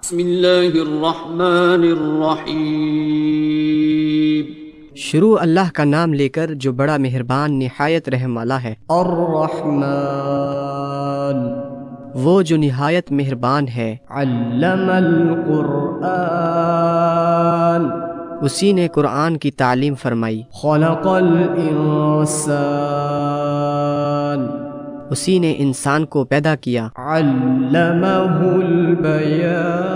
بسم اللہ الرحمن الرحیم۔ شروع اللہ کا نام لے کر جو بڑا مہربان نہایت رحم والا ہے۔ الرحمن وہ جو نہایت مہربان ہے۔ علم القرآن اسی نے قرآن کی تعلیم فرمائی۔ خلق الانسان اسی نے انسان کو پیدا کیا۔ علمہ البیان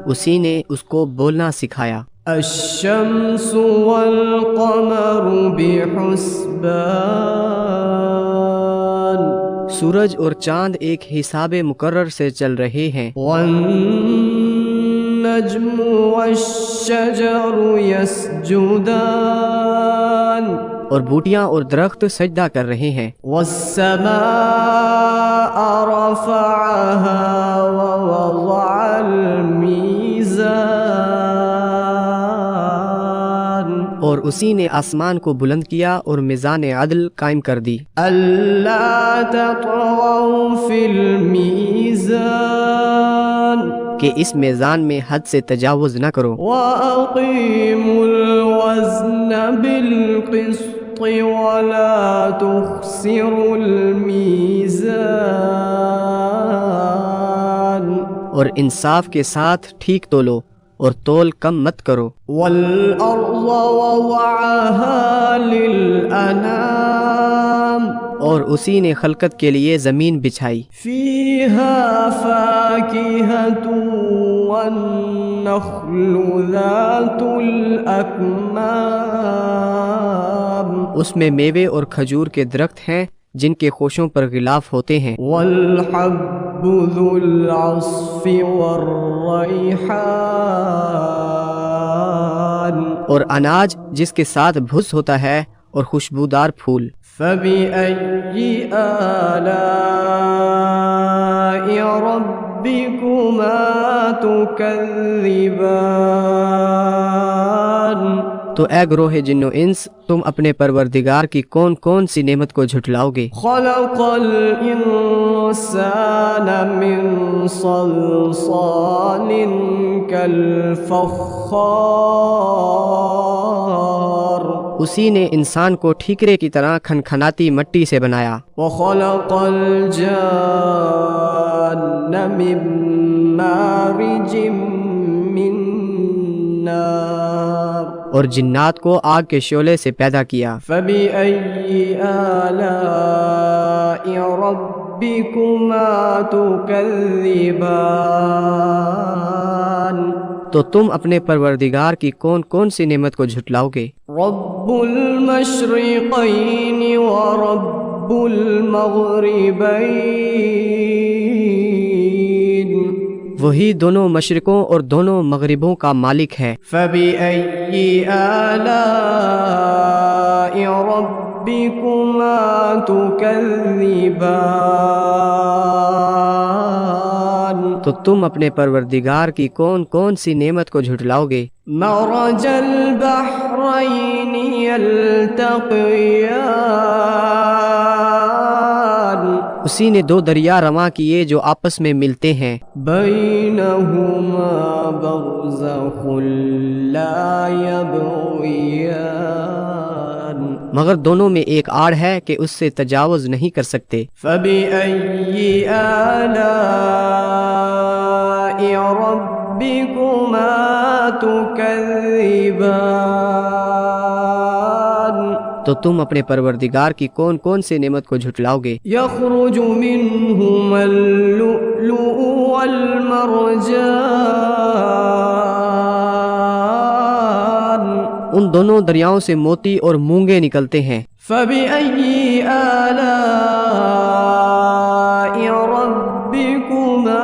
اسی نے اس کو بولنا سکھایا۔ الشمس والقمر بحسبان سورج اور چاند ایک حساب مقرر سے چل رہے ہیں۔ والنجم والشجر يسجدان اور بوٹیاں اور درخت سجدہ کر رہے ہیں۔ والسماء رفعها ووضع الميزان اور اسی نے آسمان کو بلند کیا اور میزان عدل قائم کر دی۔ ألا تطغوا في الميزان کہ اس میزان میں حد سے تجاوز نہ کرو۔ وأقيموا الوزن بالقسط ولا تخسروا الميزان اور انصاف کے ساتھ ٹھیک تولو اور تول کم مت کرو۔ والأرض وضعها للأنام اور اسی نے خلقت کے لیے زمین بچھائی۔ فيها فاكهة والنخل ذات الأكمام اس میں میوے اور کھجور کے درخت ہیں جن کے خوشوں پر غلاف ہوتے ہیں۔ والحب ذو العصف والريحان اور اناج جس کے ساتھ بھس ہوتا ہے اور خوشبودار پھول۔ فبأي آلاء ربكما تكذبان تو اے گروہ جن و انس، تم اپنے پروردگار کی کون کون سی نعمت کو جھٹلاؤ گے؟ خلق الإنسان من صلصال كالفخار اسی نے انسان کو ٹھیکرے کی طرح کھنکھناتی مٹی سے بنایا۔ وخلق الجان من مارج من نار اور جنات کو آگ کے شعلے سے پیدا کیا۔ فبأي آلاء ربكما تكذبان تو تم اپنے پروردگار کی کون کون سی نعمت کو جھٹلاؤ گے؟ رب المشرقين ورب المغربين وہی دونوں مشرقوں اور دونوں مغربوں کا مالک ہے۔ فبأي آلاء ربكما تكذبان تو تم اپنے پروردگار کی کون کون سی نعمت کو جھٹلاؤ گے؟ مرج البحرين يلتقيان اسی نے دو دریا رواں کیے جو آپس میں ملتے ہیں۔ بينهما برزخ لا يبغيان مگر دونوں میں ایک آڑ ہے کہ اس سے تجاوز نہیں کر سکتے۔ فبأي آلاء ربكما تكذبان تو تم اپنے پروردگار کی کون کون سی نعمت کو جھٹلاؤ گے؟ يخرج منهما اللؤلؤ والمرجان ان دونوں دریاؤں سے موتی اور مونگے نکلتے ہیں۔ فبأي آلاء ربكما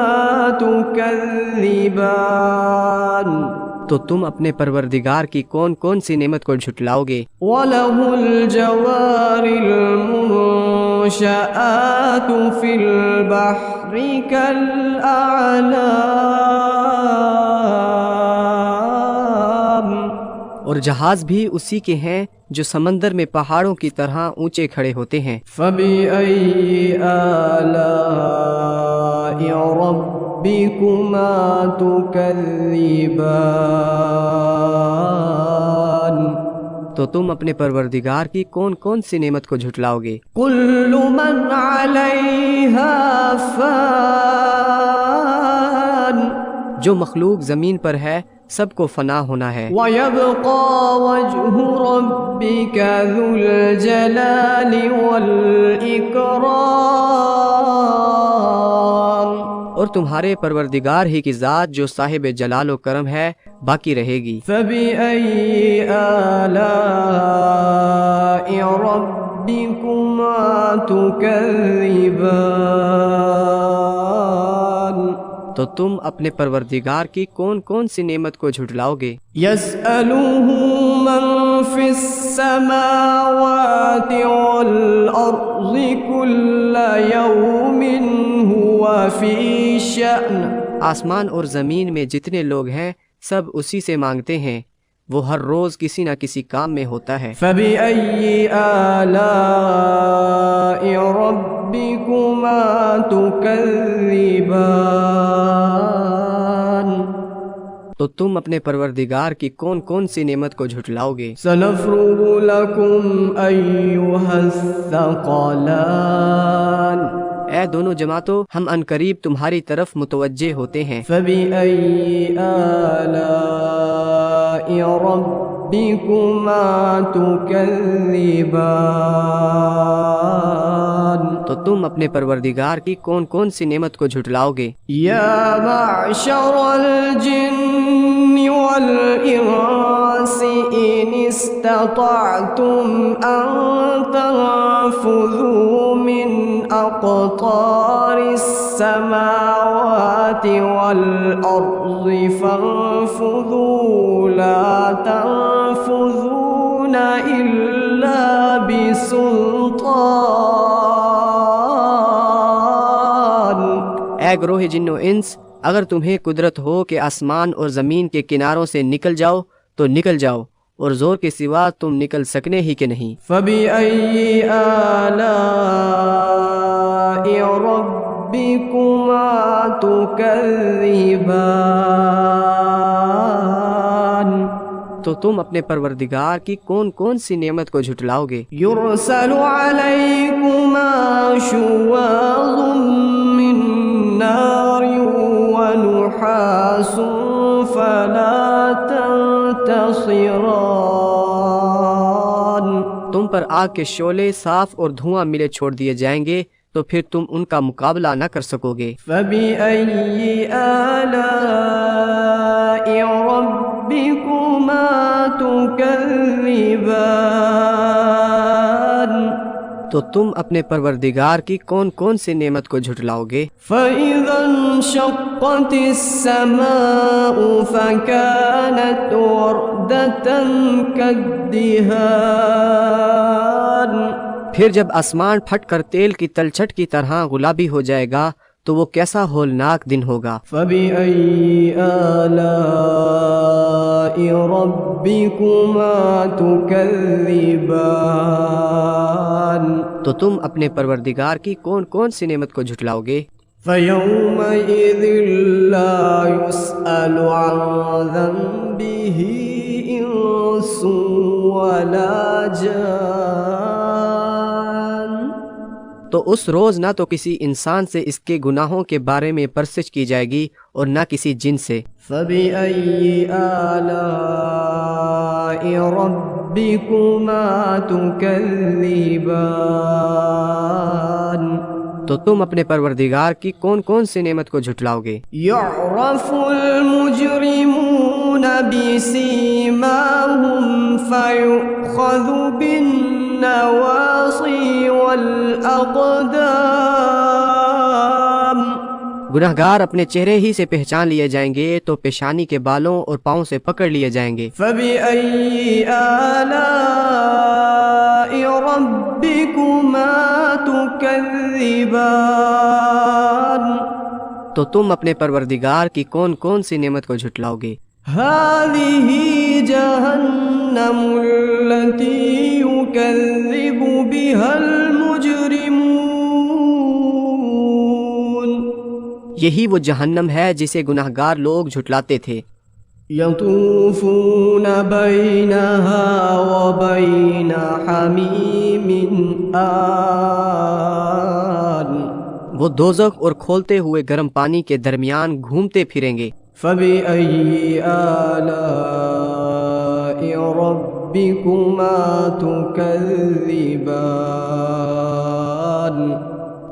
تكذبان تو تم اپنے پروردگار کی کون کون سی نعمت کو جھٹلاؤ گے؟ وله الجوار المنشآت في البحر كالأعلام اور جہاز بھی اسی کے ہیں جو سمندر میں پہاڑوں کی طرح اونچے کھڑے ہوتے ہیں۔ فبأي آلاء ربكما ربكما تكذبان تو تم اپنے پروردگار کی کون کون سی نعمت کو جھٹلاؤ گے؟ كل من عليها فان جو مخلوق زمین پر ہے سب کو فنا ہونا ہے، ويبقى وجه ربك ذو الجلال والإكرام اور تمہارے پروردگار ہی کی ذات جو صاحب جلال و کرم ہے باقی رہے گی۔ فبأي آلاء ربكما تكذبان تو تم اپنے پروردگار کی کون کون سی نعمت کو جھٹلاؤ گے؟ يسأله من في السماوات والأرض كل يوم هو في شأن آسمان اور زمین میں جتنے لوگ ہیں سب اسی سے مانگتے ہیں، وہ ہر روز کسی نہ کسی کام میں ہوتا ہے۔ فبأي آلاء ربكما تكذبان تو تم اپنے پروردگار کی کون کون سی نعمت کو جھٹلاؤ گے؟ سنفرغ لكم أيها الثقلان اے دونوں جماعتوں، ہم عنقریب تمہاری طرف متوجہ ہوتے ہیں۔ فبأي آلاء ربكما تكذبان تو تم اپنے پروردگار کی کون کون سی نعمت کو جھٹلاؤ گے؟ يا معشر الجن والإنس إن استطعتم أن تنفذوا من أقطار السماوات والأرض فانفذوا لا تنفذون إلا بسلطان اے گروہ جن و انس، اگر تمہیں قدرت ہو کہ آسمان اور زمین کے کناروں سے نکل جاؤ تو نکل جاؤ، اور زور کے سوا تم نکل سکنے ہی کہ نہیں۔ فبأي آلاء ربكما تكذبان تو تم اپنے پروردگار کی کون کون سی نعمت کو جھٹلاؤ گے؟ يرسل عليكما شواظ من نار ونحاس فلا تنتصران تم پر آگ کے شعلے صاف اور دھواں ملے چھوڑ دیے جائیں گے تو پھر تم ان کا مقابلہ نہ کر سکو گے۔ فبأي آلاء ربكما تكذبان تو تم اپنے پروردگار کی کون کون سی نعمت کو جھٹلاؤ گے؟ فإذا انشقت السماء فكانت وردة كالدهان پھر جب آسمان پھٹ کر تیل کی تلچھٹ کی طرح گلابی ہو جائے گا تو وہ کیسا ہولناک دن ہوگا۔ فبأي آلاء ربكما تكذبان تو تم اپنے پروردگار کی کون کون سی نعمت کو جھٹلاؤ گے؟ فيومئذ لا يسأل عن ذنبه إنس ولا جان تو اس روز نہ تو کسی انسان سے اس کے گناہوں کے بارے میں پرسش کی جائے گی اور نہ کسی جن سے۔ فبأي آلاء ربكما تكذبان تو تم اپنے پروردگار کی کون کون سی نعمت کو جھٹلاؤ گے؟ يعرف المجرمون بسيماهم فيؤخذ بالنواصي والأقدام گناہگار اپنے چہرے ہی سے پہچان لیے جائیں گے تو پیشانی کے بالوں اور پاؤں سے پکڑ لیے جائیں گے۔ فبأي آلاء ربكما تكذبان تو تم اپنے پروردگار کی کون کون سی نعمت کو جھٹلاؤ گے؟ هذه جهنم التي يكذب بها المجرمون یہی وہ جہنم ہے جسے گناہگار لوگ جھٹلاتے تھے۔ يطوفون بينها وبين حميم آن وہ دوزخ اور کھولتے ہوئے گرم پانی کے درمیان گھومتے پھریں گے۔ فبأي آلاء ربكما تكذبان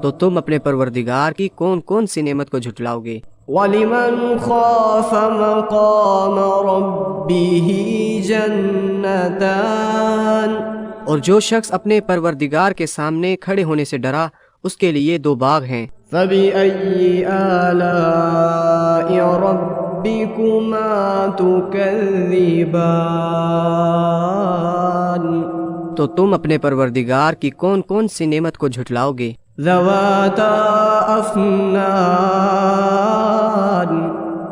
تو تم اپنے پروردگار کی کون کون سی نعمت کو جھٹلاؤ گے؟ وَلِمَنْ خَافَ مَقَامَ رَبِّهِ جَنَّتَانِ اور جو شخص اپنے پروردگار کے سامنے کھڑے ہونے سے ڈرا اس کے لیے دو باغ ہیں۔ فَبِأَيِّ آلَاءِ رَبِّكُمَا تُكَذِّبَانِ تو تم اپنے پروردگار کی کون کون سی نعمت کو جھٹلاؤ گے؟ ذَوَاتَا أَفْنَانٍ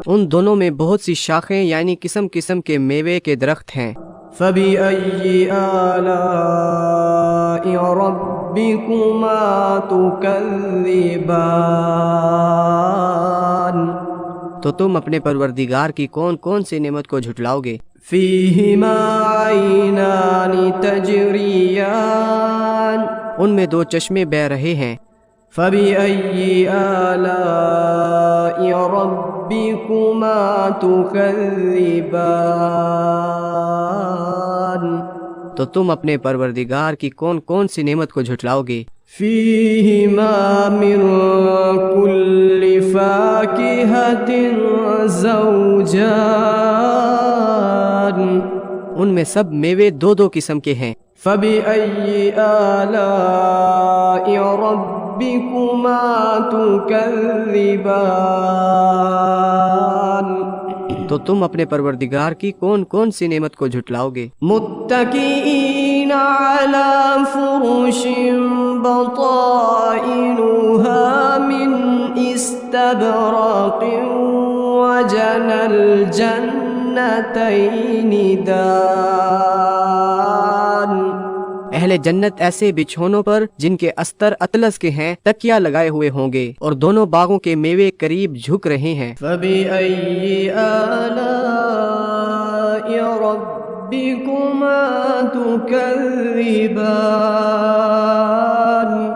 ان دونوں میں بہت سی شاخیں یعنی قسم قسم کے میوے کے درخت ہیں۔ فَبِأَيِّ آلَاءِ رَبِّكُمَا تُكَذِّبَانِ تو تم اپنے پروردگار کی کون کون سی نعمت کو جھٹلاؤ گے؟ فِيهِمَا عَيْنَانِ تَجْرِيَانِ ان میں دو چشمے بہہ رہے ہیں۔ فَبِأَيِّ آلَاءِ رَبِّكُمَا تُكَذِّبَانِ تو تم اپنے پروردگار کی کون کون سی نعمت کو جھٹلاؤ گے؟ فِيهِمَا مِن كُلِّ فَاكِهَةٍ زَوْجَانِ ان میں سب میوے دو دو قسم کے ہیں۔ فَبِأَيِّ آلَاءِ رَبِّكُمَا تُكَذِّبَانِ تو تم اپنے پروردگار کی کون کون سی نعمت کو جھٹلاؤ گے؟ مُتَّكِئِينَ عَلَى فُرُشٍ بَطَائِنُهَا مِنْ إِسْتَبْرَقٍ وَجَنَى الْجَنَّتَيْنِ دَانٍ اہل جنت ایسے بچھونوں پر جن کے استر اطلس کے ہیں تکیا لگائے ہوئے ہوں گے اور دونوں باغوں کے میوے قریب جھک رہے ہیں۔ فَبِأَيِّ آلَاءِ رَبِّكُمَا تُكَذِّبَانِ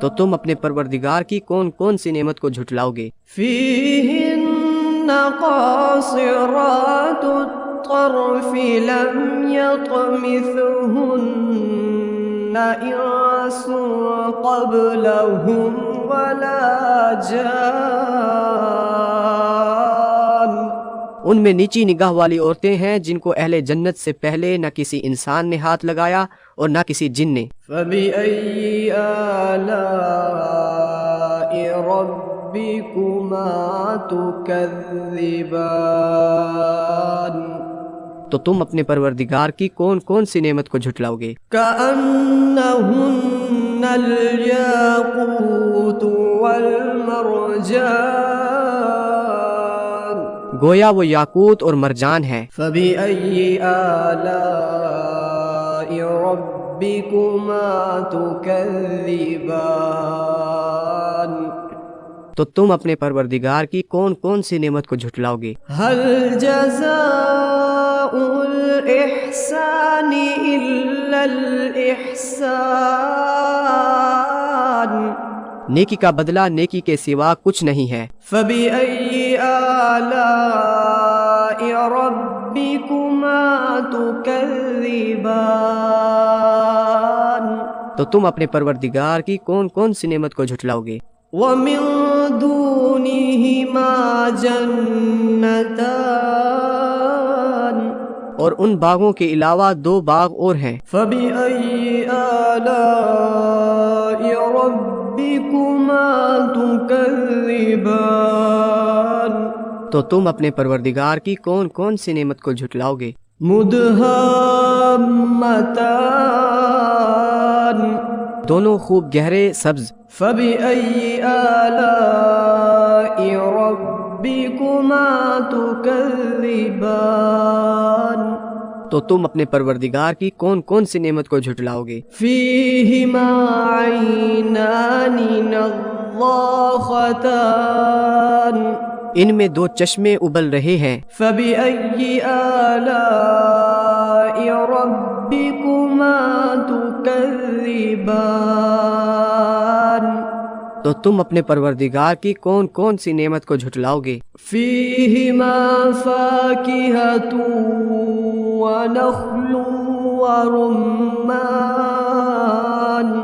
تو تم اپنے پروردگار کی کون کون سی نعمت کو جھٹلاؤ گے؟ فِيهِنَّ قَاصِرَاتُ الطَّرْفِ لَمْ يَطْمِثْهُنَّ إِنسٌ قَبْلَهُمْ وَلَا جَانٌ ان میں نیچی نگاہ والی عورتیں ہیں جن کو اہل جنت سے پہلے نہ کسی انسان نے ہاتھ لگایا اور نہ کسی جن نے۔ فَبِأَيِّ آلَاءِ رَبِّكُمَا تُكَذِّبَانِ تو تم اپنے پروردگار کی کون کون سی نعمت کو جھٹلاؤ گے؟ كَأَنَّهُنَّ الْيَاقُوتُ وَالْمَرْجَانُ گویا وہ یاقوت اور مرجان ہیں۔ فَبِأَيِّ آلَاءِ رَبِّكُمَا تُكَذِّبَانِ تو تم اپنے پروردگار کی کون کون سی نعمت کو جھٹلاؤ گے؟ هَلْ جَزَاءُ الْإِحْسَانِ إِلَّا الْإِحْسَانُ نیکی کا بدلہ نیکی کے سوا کچھ نہیں ہے۔ فَبِأَيِّ آلَاءِ رَبِّكُمَا تُكَذِّبَانِ تو تم اپنے پروردگار کی کون کون سی نعمت کو جھٹلاؤ گے؟ وَمِن دُونِهِمَا جَنَّتَانِ اور ان باغوں کے علاوہ دو باغ اور ہیں۔ فَبِأَيِّ آلَاءِ رَبِّكُمَا تُكَذِّبَانِ تو تم اپنے پروردگار کی کون کون سی نعمت کو جھٹلاؤ گے؟ مُدْهَامَّتَانِ دونوں خوب گہرے سبز۔ فَبِأَيِّ آلَاءِ رَبِّكُمَا تُكَذِّبَانِ تو تم اپنے پروردگار کی کون کون سی نعمت کو جھٹلاؤ گے؟ فِيهِمَا عَيْنَانِ الضاختان ان میں دو چشمے ابل رہے ہیں، فبأي آلاء ربكما تكذبان تو تم اپنے پروردگار کی کون کون سی نعمت کو جھٹلاؤ گے؟ فيهما فاكهة ونخل ورمان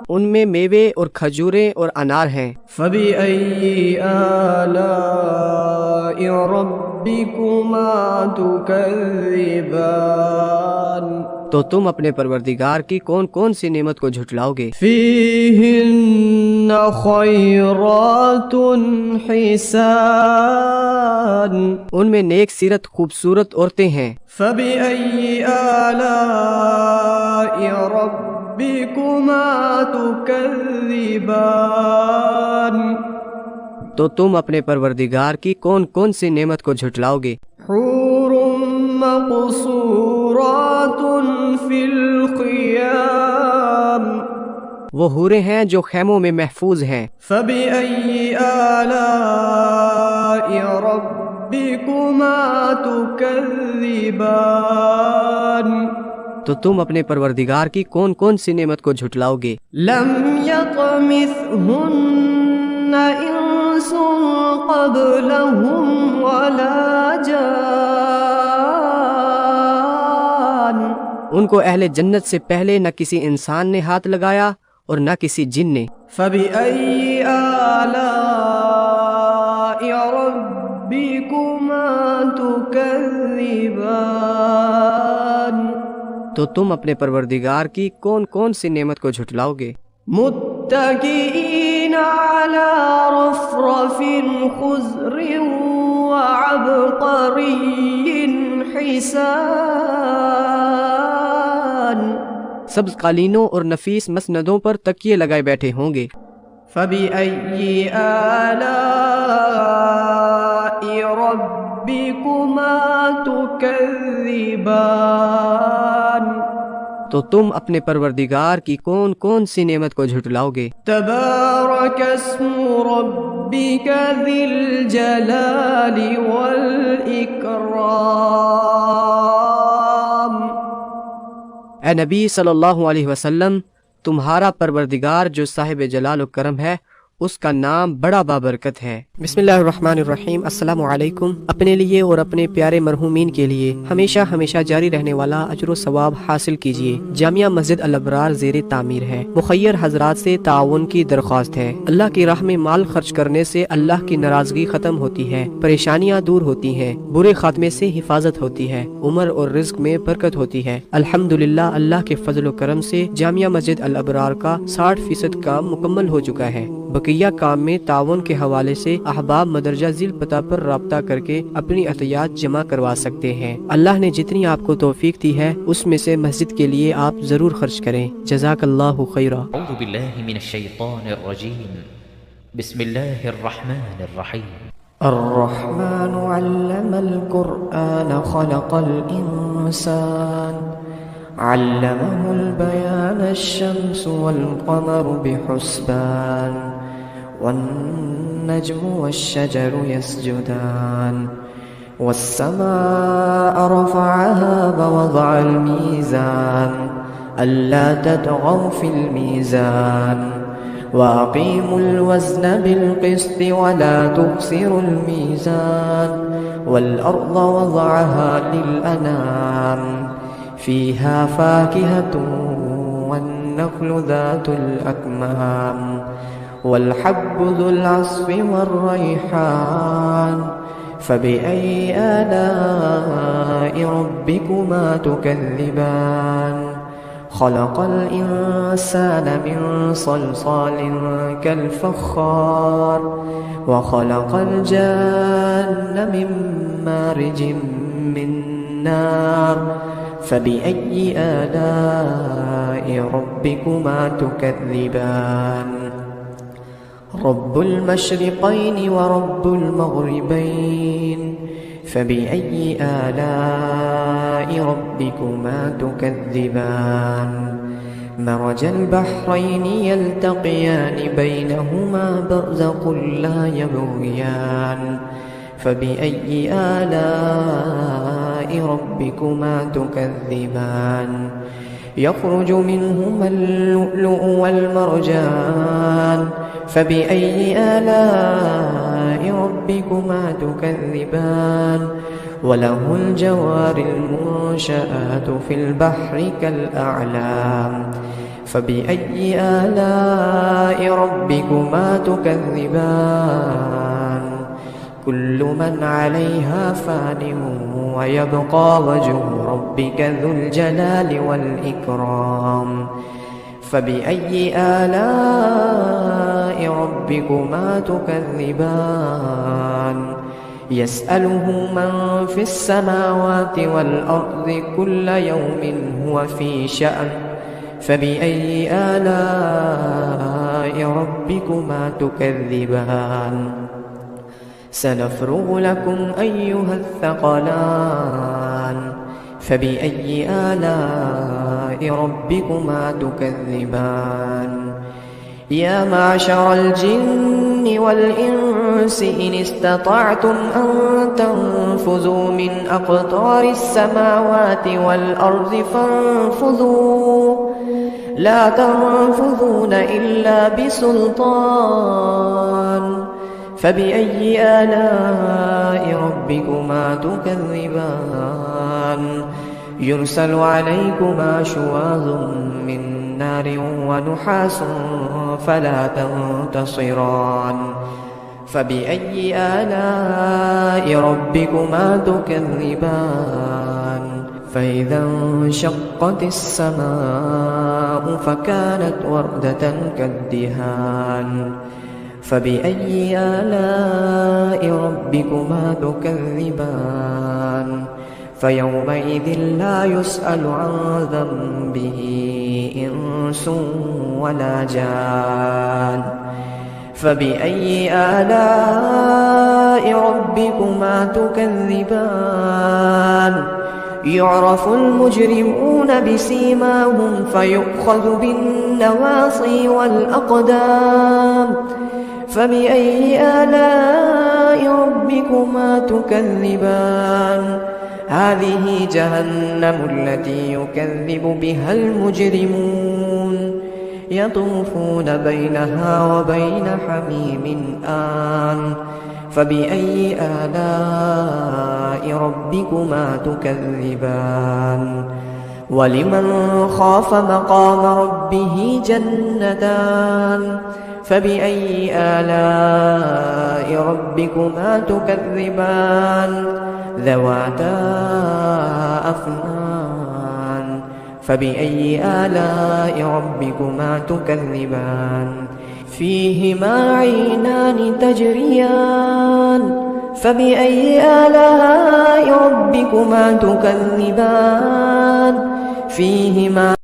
ان میں میوے اور کھجوریں اور انار ہیں۔ فبأي آلاء ربكما تكذبان تو تم اپنے پروردگار کی کون کون سی نعمت کو جھٹلاؤ گے؟ فيهن خيرات حسان ان میں نیک سیرت خوبصورت عورتیں ہیں۔ فبأي آلاء ربكما تكذبان تو تم اپنے پروردگار کی کون کون سی نعمت کو جھٹلاؤ گے؟ حور مقصورات في الخيام وہ حوریں ہیں جو خیموں میں محفوظ ہیں۔ فبأي آلاء ربكما تكذبان تو تم اپنے پروردگار کی کون کون سی نعمت کو جھٹلاؤ گے؟ لم يطمثهن إنس قبلهم ولا جان ان کو اہل جنت سے پہلے نہ کسی انسان نے ہاتھ لگایا اور نہ کسی جن نے۔ فبأي آلاء ربكما تكذبان تو تم اپنے پروردگار کی کون کون سی نعمت کو جھٹلاؤ گے؟ متكئين على رفرف خضر وعبقري حسان سبز قالینوں اور نفیس مسندوں پر تکیے لگائے بیٹھے ہوں گے۔ فبأي آلاء ربكما تكذبان تو تم اپنے پروردگار کی کون کون سی نعمت کو جھٹلاؤ گے؟ تبارك اسم ربك ذي الجلال والإكرام اے نبی صلی اللہ علیہ وسلم، تمہارا پروردگار جو صاحب جلال و کرم ہے، اس کا نام بڑا بابرکت ہے۔ بسم اللہ الرحمن الرحیم۔ السلام علیکم۔ اپنے لیے اور اپنے پیارے مرحومین کے لیے ہمیشہ ہمیشہ جاری رہنے والا اجر و ثواب حاصل کیجیے۔ جامعہ مسجد الابرار زیر تعمیر ہے۔ مخیر حضرات سے تعاون کی درخواست ہے۔ اللہ کی راہ میں مال خرچ کرنے سے اللہ کی ناراضگی ختم ہوتی ہے، پریشانیاں دور ہوتی ہیں، برے خاتمے سے حفاظت ہوتی ہے، عمر اور رزق میں برکت ہوتی ہے۔ الحمدللہ اللہ کے فضل و کرم سے جامعہ مسجد الابرار کا 60% کام مکمل ہو چکا ہے۔ بقیہ کام میں تعاون کے حوالے سے احباب مدرجہ ذیل پتہ پر رابطہ کر کے اپنی عطیات جمع کروا سکتے ہیں۔ اللہ نے جتنی آپ کو توفیق دی ہے اس میں سے مسجد کے لیے آپ ضرور خرچ کریں۔ جزاک اللہ خیرہ۔ اعوذ باللہ من الشیطان الرجیم بسم اللہ الرحمن الرحیم الرحمن علم القرآن خلق الإنسان علمه البيان الشمس والقمر بحسبان والنجم والشجر يسجدان والسماء رفعها ووضع الميزان ألا تطغوا في الميزان وأقيموا الوزن بالقسط ولا تخسروا الميزان والأرض وضعها للأنام فيها فاكهة والنخل ذات الأكمام والحب ذو العصف والريحان فبأي آلاء ربكما تكذبان خلق الإنسان من صلصال كالفخار وخلق الجان من مارج من نار فبأي آلاء ربكما تكذبان رب المشرقين ورب المغربين فبأي آلاء ربكما تكذبان مرج البحرين يلتقيان بينهما برزق لا يبغيان فبأي آلاء ربكما تكذبان يخرج منهما اللؤلؤ والمرجان فبأي آلاء ربكما تكذبان وله الجوار المنشآت في البحر كالأعلام فبأي آلاء ربكما تكذبان كل من عليها فان ويبقى وجه ربك ذو الجلال والإكرام فبأي آلاء ربكما تكذبان يسأله من في السماوات والأرض كل يوم هو في شأن فبأي آلاء ربكما تكذبان سنفرغ لكم أيها الثقلان فبأي آلاء ربكما تكذبان يا معشر الجن والإنس إن استطعتم أن تنفذوا من أقطار السماوات والأرض فانفذوا لا تنفذون إلا بسلطان فبأي آلاء ربكما تكذبان يرسل عليكما شواظ من نار ونحاس فلا تنتصران فبأي آلاء ربكما تكذبان فإذا انشقت السماء فكانت وردة كالدهان فبأي آلاء ربكما تكذبان فيومئذ لا يسأل عن ذنبه إنس ولا جان فبأي آلاء ربكما تكذبان يعرف المجرمون بسيماهم فيؤخذ بالنواصي والأقدام فبأي آلاء ربكما تكذبان هذه جهنم التي يكذب بها المجرمون يطوفون بينها وبين حميم آن فبأي آلاء ربكما تكذبان ولمن خاف مقام ربه جنتان فبأي آلاء ربكما تكذبان ذواتا أفنان فبأي آلاء ربكما تكذبان فيهما عينان تجريان فبأي آلاء ربكما تكذبان فيهما